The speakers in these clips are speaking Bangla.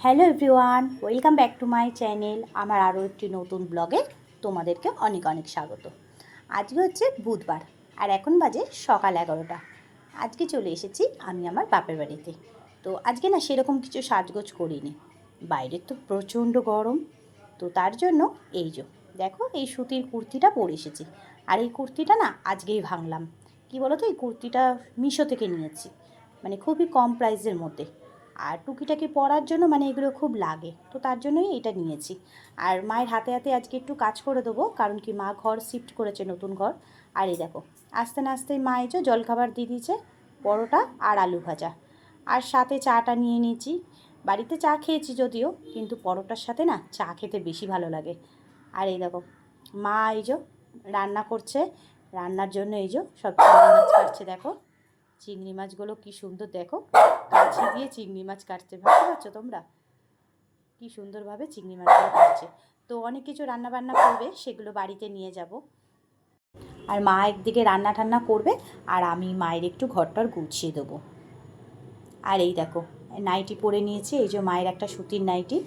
Hello everyone, welcome back to my channel. আমার আরও একটি নতুন ব্লগে তোমাদেরকে অনেক অনেক স্বাগত। আজকে হচ্ছে বুধবার আর এখন বাজে সকাল 11টা। আজকে চলে এসেছি আমি আমার বাপের বাড়িতে। তো আজকে না সেরকম কিছু সাজগোজ করিনি, বাইরে তো প্রচণ্ড গরম। তো তার জন্য এই যে দেখো এই সুতির কুর্তিটা পরে এসেছি। আর এই কুর্তিটা না আজকেই ভাঙলাম। কি বলো তো, এই কুর্তিটা মিশো থেকে নিয়েছি, মানে খুবই কম প্রাইসের মধ্যে। আর টুকিটাকি পরার জন্য মানে এগুলো খুব লাগে, তো তার জন্যই এটা নিয়েছি। আর মায়ের হাতে হাতে আজকে একটু কাজ করে দেবো, কারণ কি মা ঘর শিফট করেছে, নতুন ঘর। আর এই দেখো আস্তে না আস্তে মা এই যে জলখাবার দিয়ে দিয়েছে, পরোটা আর আলু ভাজা, আর সাথে চাটা নিয়ে নিয়েছি। বাড়িতে চা খেয়েছি যদিও, কিন্তু পরোটার সাথে না চা খেতে বেশি ভালো লাগে। আর এই দেখো মা এই যে রান্না করছে, রান্নার জন্য এই যে সব চিংড়ি মাছ কাটছে। দেখো চিংড়ি মাছগুলো কি সুন্দর, দেখো কাছি দিয়ে চিংড়ি মাছ কাটছে, ভাবতে পারছো তোমরা কি সুন্দরভাবে চিংড়ি মাছগুলো কাটছে। তো অনেক কিছু রান্না বান্না করবে, সেগুলো বাড়িতে নিয়ে যাব। আর মা একদিকে রান্না টান্না করবে, আর আমি মায়ের একটু ঘরটার গুছিয়ে দেবো। আর এই দেখো নাইটি পরে নিয়েছি, এই যে মায়ের একটা সুতির নাইটি।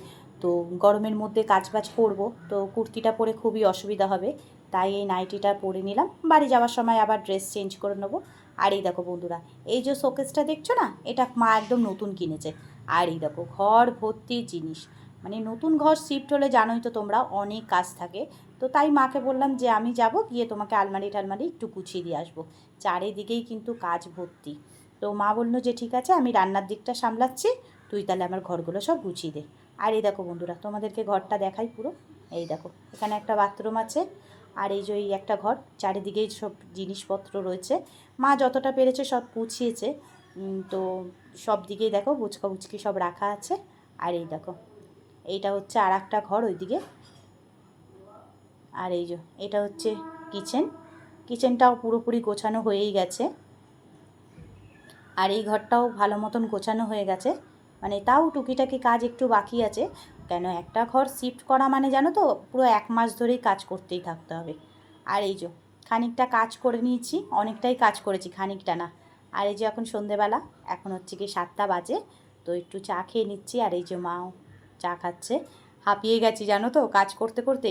তো গরমের মধ্যে কাজবাজ করবো, তো কুর্তিটা পরে খুবই অসুবিধা হবে, তাই এই নাইটিটা পরে নিলাম। বাড়ি যাওয়ার সময় আবার ড্রেস চেঞ্জ করে নেবো। আর এই দেখো বন্ধুরা, এই যে শোকেসটা দেখছো না, এটা মা একদম নতুন কিনেছে। আর এই দেখো ঘর ভর্তি জিনিস, মানে নতুন ঘর শিফট হলে জানোই তো তোমরা অনেক কাজ থাকে। তো তাই মাকে বললাম যে আমি যাব, গিয়ে তোমাকে আলমারি টালমারি একটু গুছিয়ে দিয়ে আসবো। চারিদিকেই কিন্তু কাজ ভর্তি। তো মা বললো যে ঠিক আছে, আমি রান্নার দিকটা সামলাচ্ছি, তুই তাহলে আমার ঘরগুলো সব গুছিয়ে দে। আর এই দেখো বন্ধুরা, তোমাদেরকে ঘরটা দেখাই পুরো। এই দেখো এখানে একটা বাথরুম আছে, আর এই যে এই একটা ঘর, চারিদিকেই সব জিনিসপত্র রয়েছে। মা যতটা পেরেছে সব গুছিয়েছে। তো সব দিকেই দেখো বুচকা বুচকি সব রাখা আছে। আর এই দেখো এইটা হচ্ছে আর একটা ঘর ওইদিকে। আর এই যে এটা হচ্ছে কিচেন, কিচেনটাও পুরোপুরি গোছানো হয়েই গেছে। আর এই ঘরটাও ভালো মতন গোছানো হয়ে গেছে, মানে তাও টুকিটাকি কাজ একটু বাকি আছে। কেন একটা ঘর শিফট করা মানে জানো তো, পুরো 1 মাস ধরেই কাজ করতেই থাকতে হবে। আর এই যে খানিকটা কাজ করে নিয়েছি, অনেকটাই কাজ করেছি, খানিকটা না। আর এই যে এখন সন্ধেবেলা, এখন হচ্ছে কি 7টা বাজে, তো একটু চা খেয়ে নিচ্ছি। আর এই যে মাও চা খাচ্ছে। হাঁপিয়ে গেছি জানো তো কাজ করতে করতে,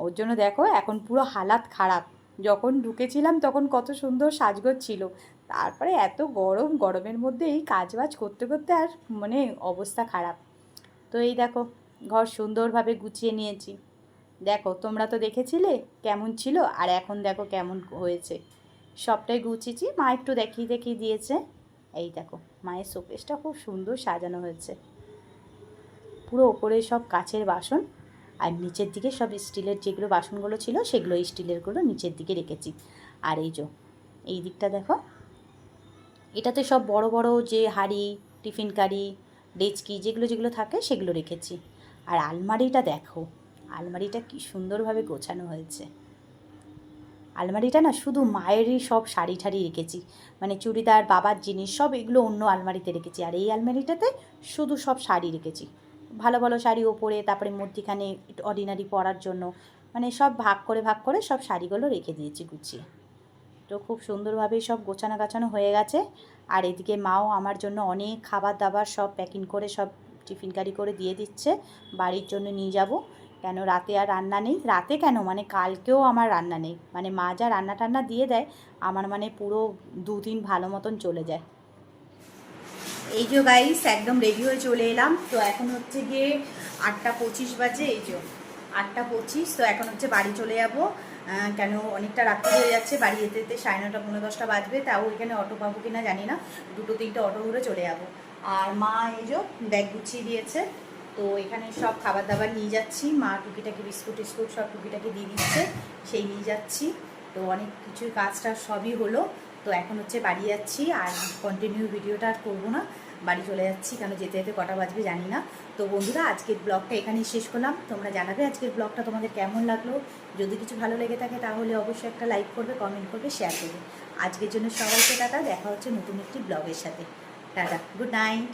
ওর জন্য দেখো এখন পুরো হালাত খারাপ। যখন ঢুকেছিলাম তখন কত সুন্দর সাজগোজ ছিল, তারপরে এত গরম, গরমের মধ্যে এই কাজবাজ করতে করতে আর মানে অবস্থা খারাপ। তো এই দেখো ঘর সুন্দরভাবে গুছিয়ে নিয়েছি। দেখো তোমরা তো দেখেছিলে কেমন ছিল, আর এখন দেখো কেমন হয়েছে। সবটাই গুছিয়েছি, মা একটু দেখিয়ে দেখিয়ে দিয়েছে। এই দেখো মায়ের শোকেসটা খুব সুন্দর সাজানো হয়েছে, পুরো ওপরে সব কাচের বাসন, আর নিচের দিকে সব স্টিলের যেগুলো বাসনগুলো ছিল সেগুলো স্টিলেরগুলো নিচের দিকে রেখেছি। আর এই যে এই দিকটা দেখো, এটাতে সব বড় বড় যে হাঁড়ি, টিফিন কারি, ডেচকি যেগুলো যেগুলো থাকে সেগুলো রেখেছি। আর আলমারিটা দেখো, আলমারিটা কি সুন্দরভাবে গোছানো হয়েছে। আলমারিটা না শুধু মায়েরই সব শাড়ি ঠাড়ি রেখেছি, মানে চুড়িদার, বাবার জিনিস সব এগুলো অন্য আলমারিতে রেখেছি। আর এই আলমারিটাতে শুধু সব শাড়ি রেখেছি, ভালো ভালো শাড়ি ওপরে, তারপরে মধ্যিখানে একটু অর্ডিনারি পরার জন্য, মানে সব ভাগ করে ভাগ করে সব শাড়িগুলো রেখে দিয়েছি গুছিয়ে। তো খুব সুন্দরভাবেই সব গোছানো গাছানো হয়ে গেছে। আর এদিকে মাও আমার জন্য অনেক খাবার দাবার সব প্যাকিং করে সব টিফিন কারি করে দিয়ে দিচ্ছে, বাড়ির জন্য নিয়ে যাব। কেন রাতে আর রান্না নেই, রাতে কেন মানে কালকেও আমার রান্না নেই, মানে মা যা রান্না টান্না দিয়ে দেয় আমার মানে পুরো 2 দিন ভালো মতন চলে যায়। এই যে গাইস একদম রেডি হয়ে চলে এলাম। তো এখন হচ্ছে গিয়ে 8টা 25 বাজে, এই যে 8টা 25। তো এখন হচ্ছে বাড়ি চলে যাব। কেন অনেকটা রাত্রি হয়ে যাচ্ছে, বাড়ি যেতে যেতে 9:30 10:30 বাজবে। তাও এখানে অটো পাবো কিনা জানি না, 2-3টে অটো ধরে চলে যাব। আর মা এই যে ব্যাগ গুছিয়ে দিয়েছে, তো এখানে সব খাবার দাবার নিয়ে যাচ্ছি। মা টুকিটাকি বিস্কুট টিস্কুট সব টুকিটাকি দিয়ে দিচ্ছে, সেই নিয়ে যাচ্ছি। তো অনেক কিছুই কাজটা সবই হলো। তো এখন হচ্ছে বাড়ি যাচ্ছি, আর কন্টিনিউ ভিডিওটা আর করবো না, বাড়ি চলে যাচ্ছি। কেন যেতে যেতে কটা বাজবে জানি না। তো বন্ধুরা আজকের ব্লগটা এখানেই শেষ করলাম। তোমরা জানাবে আজকের ব্লগটা তোমাদের কেমন লাগলো। যদি কিছু ভালো লেগে থাকে তাহলে অবশ্যই একটা লাইক করবে, কমেন্ট করবে, শেয়ার করবে। আজকের জন্য সবাইকে টাটা, দেখা হচ্ছে নতুন একটি ব্লগের সাথে। Tata, good night.